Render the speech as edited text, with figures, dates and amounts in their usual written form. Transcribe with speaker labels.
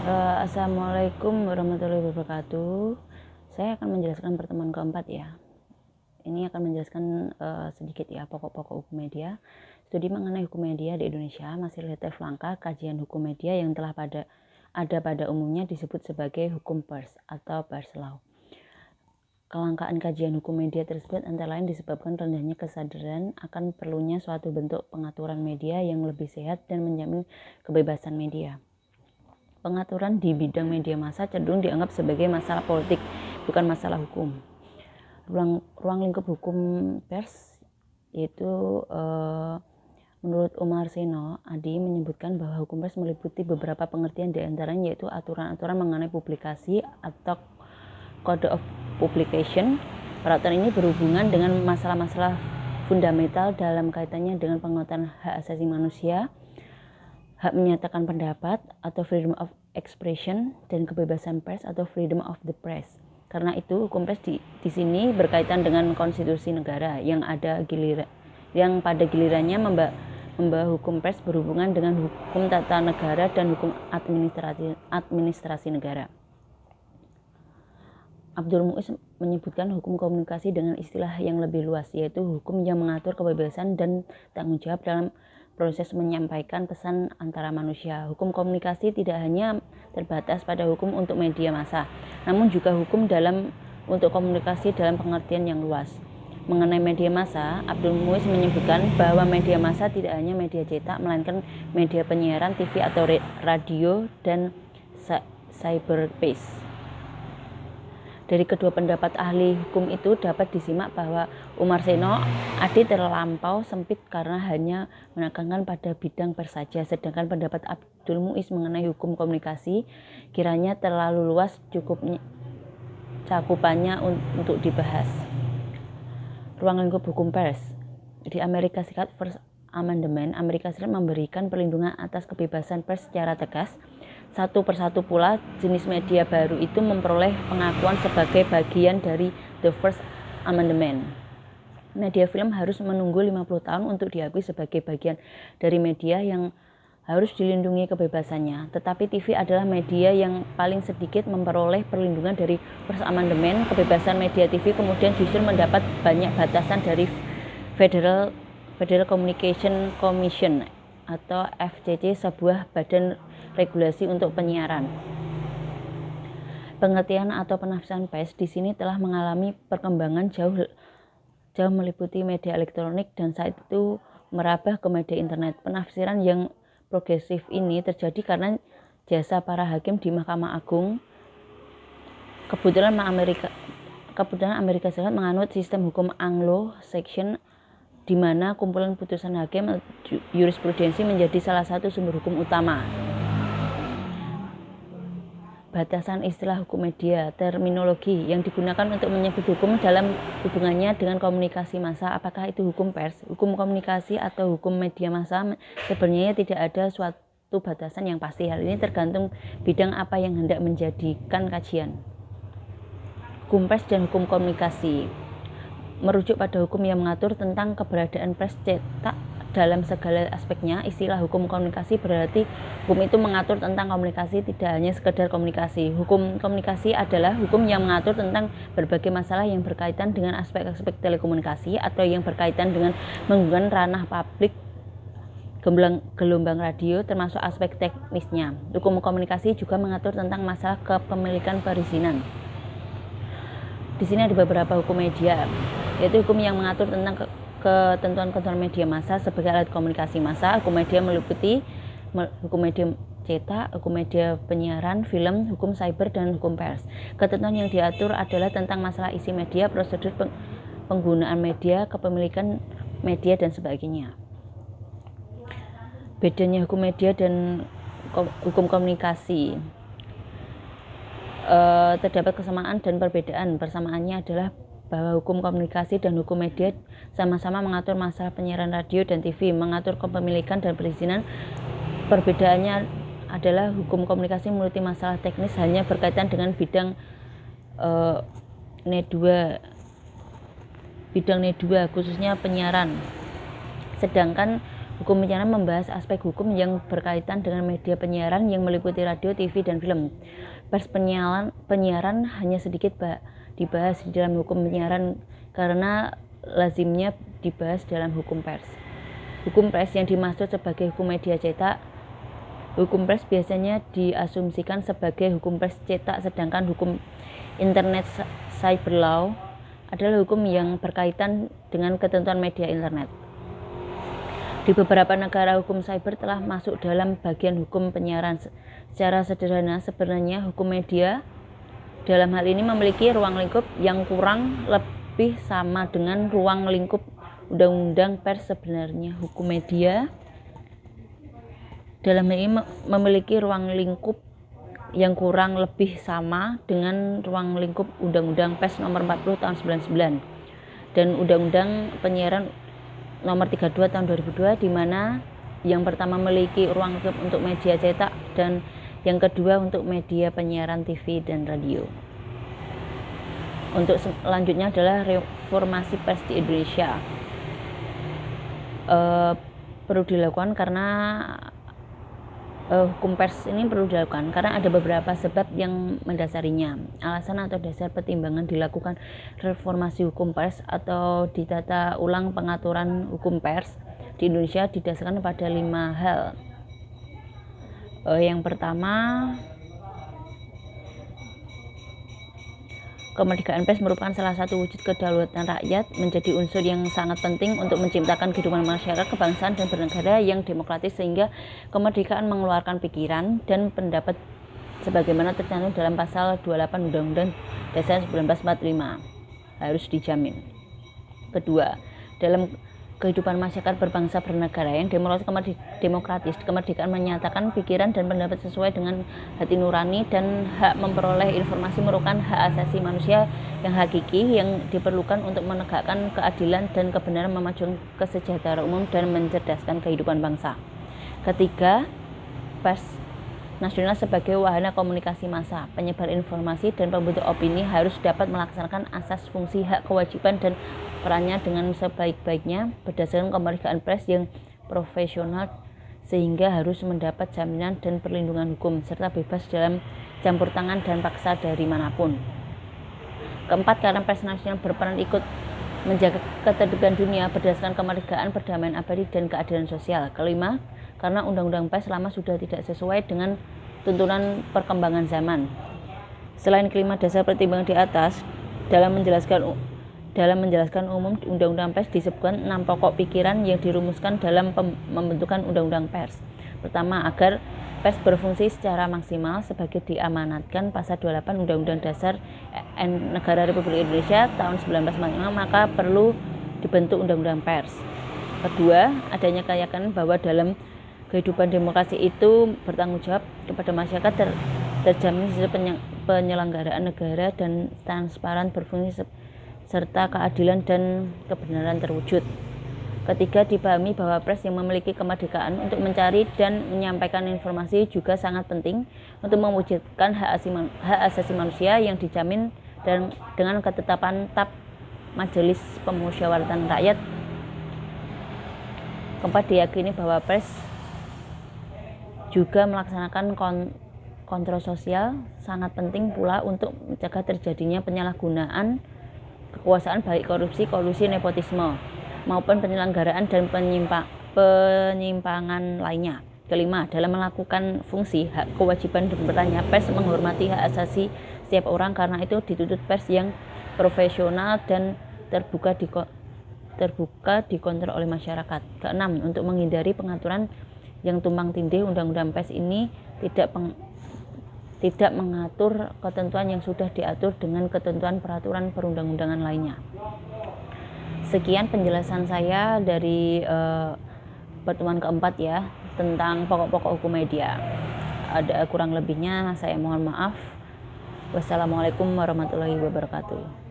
Speaker 1: Assalamualaikum warahmatullahi wabarakatuh. Saya akan menjelaskan pertemuan keempat ya. Ini akan menjelaskan sedikit ya pokok-pokok hukum media. Studi mengenai hukum media di Indonesia masih relatif langka. Kajian hukum media yang telah ada pada umumnya disebut sebagai hukum pers atau pers law. Kelangkaan kajian hukum media tersebut antara lain disebabkan rendahnya kesadaran akan perlunya suatu bentuk pengaturan media yang lebih sehat dan menjamin kebebasan media. Pengaturan di bidang media massa cenderung dianggap sebagai masalah politik, bukan masalah hukum. Ruang lingkup hukum pers yaitu menurut Umar Seno Adi menyebutkan bahwa hukum pers meliputi beberapa pengertian, di antaranya yaitu aturan-aturan mengenai publikasi atau Code of Publication. Peraturan ini berhubungan dengan masalah-masalah fundamental dalam kaitannya dengan penguatan hak asasi manusia, hak menyatakan pendapat atau freedom of expression, dan kebebasan pers atau freedom of the press. Karena itu hukum pers di sini berkaitan dengan konstitusi negara yang pada gilirannya membawa hukum pers berhubungan dengan hukum tata negara dan hukum administrasi negara. Abdul Muiz menyebutkan hukum komunikasi dengan istilah yang lebih luas, yaitu hukum yang mengatur kebebasan dan tanggung jawab dalam proses menyampaikan pesan antara manusia. Hukum komunikasi tidak hanya terbatas pada hukum untuk media massa, namun juga hukum untuk komunikasi dalam pengertian yang luas. Mengenai media massa, Abdul Muiz menyebutkan bahwa media massa tidak hanya media cetak, melainkan media penyiaran TV atau radio dan cyberspace. Dari kedua pendapat ahli hukum itu dapat disimak bahwa Umar Seno Adi terlampau sempit karena hanya menekankan pada bidang pers saja, sedangkan pendapat Abdul Muiz mengenai hukum komunikasi kiranya terlalu luas cakupannya untuk dibahas. Ruang lingkup hukum pers di Amerika Serikat, First Amendment Amerika Serikat memberikan perlindungan atas kebebasan pers secara tegas. Satu persatu pula jenis media baru itu memperoleh pengakuan sebagai bagian dari The First Amendment. Media film harus menunggu 50 tahun untuk diakui sebagai bagian dari media yang harus dilindungi kebebasannya. Tetapi TV adalah media yang paling sedikit memperoleh perlindungan dari First Amendment. Kebebasan media TV kemudian justru mendapat banyak batasan dari Federal Communication Commission atau FCC, sebuah badan regulasi untuk penyiaran. Pengertian atau penafsiran pers di sini telah mengalami perkembangan jauh meliputi media elektronik dan saat itu merambah ke media internet. Penafsiran yang progresif ini terjadi karena jasa para hakim di Mahkamah Agung. Kebetulan Amerika Serikat menganut sistem hukum Anglo-Saxon, di mana kumpulan putusan hakim jurisprudensi menjadi salah satu sumber hukum utama. Batasan istilah hukum media, terminologi yang digunakan untuk menyebut hukum dalam hubungannya dengan komunikasi massa. Apakah itu hukum pers, hukum komunikasi, atau hukum media massa? Sebenarnya tidak ada suatu batasan yang pasti. Hal ini tergantung bidang apa yang hendak menjadikan kajian. Hukum pers dan hukum komunikasi merujuk pada hukum yang mengatur tentang keberadaan pers cetak dalam segala aspeknya. Istilah hukum komunikasi berarti hukum itu mengatur tentang komunikasi, tidak hanya sekedar komunikasi. Hukum komunikasi adalah hukum yang mengatur tentang berbagai masalah yang berkaitan dengan aspek-aspek telekomunikasi atau yang berkaitan dengan menghubungkan ranah publik, gelombang radio, termasuk aspek teknisnya. Hukum komunikasi juga mengatur tentang masalah kepemilikan perizinan. Di sini ada beberapa hukum media, yaitu hukum yang mengatur tentang ketentuan media massa sebagai alat komunikasi massa. Hukum media meliputi hukum media cetak, hukum media penyiaran, film, hukum cyber, dan hukum pers. Ketentuan yang diatur adalah tentang masalah isi media, prosedur penggunaan media, kepemilikan media, dan sebagainya. Bedanya hukum media dan hukum komunikasi. Terdapat kesamaan dan perbedaan. Persamaannya adalah bahwa hukum komunikasi dan hukum media sama-sama mengatur masalah penyiaran radio dan TV, mengatur kepemilikan dan perizinan. Perbedaannya adalah hukum komunikasi meliputi masalah teknis hanya berkaitan dengan bidang N2 khususnya penyiaran, sedangkan Hukum penyiaran membahas aspek hukum yang berkaitan dengan media penyiaran yang meliputi radio, TV, dan film. Pers penyiaran hanya sedikit dibahas di dalam hukum penyiaran karena lazimnya dibahas dalam hukum pers. Hukum pers yang dimaksud sebagai hukum media cetak. Hukum pers biasanya diasumsikan sebagai hukum pers cetak, sedangkan hukum internet cyber law adalah hukum yang berkaitan dengan ketentuan media internet. Di beberapa negara, hukum cyber telah masuk dalam bagian hukum penyiaran. Secara sederhana, sebenarnya hukum media dalam hal ini memiliki ruang lingkup yang kurang lebih sama dengan ruang lingkup undang-undang pers. Sebenarnya hukum media dalam hal ini memiliki ruang lingkup yang kurang lebih sama dengan ruang lingkup Undang-Undang Pers nomor 40 tahun 99 dan Undang-Undang Penyiaran nomor 32 tahun 2002, di mana yang pertama memiliki ruang lingkup untuk media cetak dan yang kedua untuk media penyiaran TV dan radio. Untuk selanjutnya adalah reformasi pers di Indonesia. Perlu dilakukan karena hukum pers ini perlu dilakukan karena ada beberapa sebab yang mendasarinya. Alasan atau dasar pertimbangan dilakukan reformasi hukum pers atau ditata ulang pengaturan hukum pers di Indonesia didasarkan pada 5 hal. Yang pertama, kemerdekaan pers merupakan salah satu wujud kedaulatan rakyat, menjadi unsur yang sangat penting untuk menciptakan kehidupan masyarakat, kebangsaan, dan bernegara yang demokratis, sehingga kemerdekaan mengeluarkan pikiran dan pendapat sebagaimana tercantum dalam pasal 28 Undang-Undang Dasar 1945 harus dijamin. Kedua, dalam kehidupan masyarakat berbangsa bernegara yang demokratis, kemerdekaan menyatakan pikiran dan pendapat sesuai dengan hati nurani, dan hak memperoleh informasi merupakan hak asasi manusia yang hakiki yang diperlukan untuk menegakkan keadilan dan kebenaran, memajukan kesejahteraan umum, dan mencerdaskan kehidupan bangsa. Ketiga, pers nasional sebagai wahana komunikasi massa, penyebar informasi, dan pembentuk opini harus dapat melaksanakan asas fungsi, hak, kewajiban, dan perannya dengan sebaik-baiknya berdasarkan kemerdekaan pers yang profesional, sehingga harus mendapat jaminan dan perlindungan hukum serta bebas dalam campur tangan dan paksa dari manapun. Keempat, karena pers nasional berperan ikut menjaga ketertiban dunia berdasarkan kemerdekaan, perdamaian abadi, dan keadilan sosial. Kelima, karena undang-undang pers lama sudah tidak sesuai dengan tuntunan perkembangan zaman. Selain kelima dasar pertimbangan di atas, dalam menjelaskan umum, undang-undang pers disebutkan 6 pokok pikiran yang dirumuskan dalam pembentukan undang-undang pers. Pertama, agar pers berfungsi secara maksimal sebagai diamanatkan pasal 28 Undang-Undang Dasar Negara Republik Indonesia tahun 1945, maka perlu dibentuk undang-undang pers. Kedua, adanya keyakinan bahwa dalam kehidupan demokrasi itu bertanggung jawab kepada masyarakat, terjamin sistem penyelenggaraan negara dan transparan berfungsi serta keadilan dan kebenaran terwujud. Ketiga, dipahami bahwa pers yang memiliki kemerdekaan untuk mencari dan menyampaikan informasi juga sangat penting untuk mewujudkan hak asasi manusia yang dijamin dan dengan ketetapan TAP Majelis Pemusyawaratan Rakyat. Keempat, diyakini bahwa pers juga melaksanakan kontrol sosial, sangat penting pula untuk mencegah terjadinya penyalahgunaan kekuasaan, baik korupsi, kolusi, nepotisme, maupun penyelenggaraan dan penyimpangan lainnya. Kelima, dalam melakukan fungsi, hak, kewajiban, dan perannya, pers menghormati hak asasi setiap orang, karena itu dituntut pers yang profesional dan terbuka dikontrol oleh masyarakat. Keenam, untuk menghindari pengaturan yang tumpang tindih, undang-undang pers ini tidak mengatur ketentuan yang sudah diatur dengan ketentuan peraturan perundang-undangan lainnya. Sekian penjelasan saya dari pertemuan keempat ya, tentang pokok-pokok hukum media. Ada kurang lebihnya saya mohon maaf. Wassalamualaikum warahmatullahi wabarakatuh.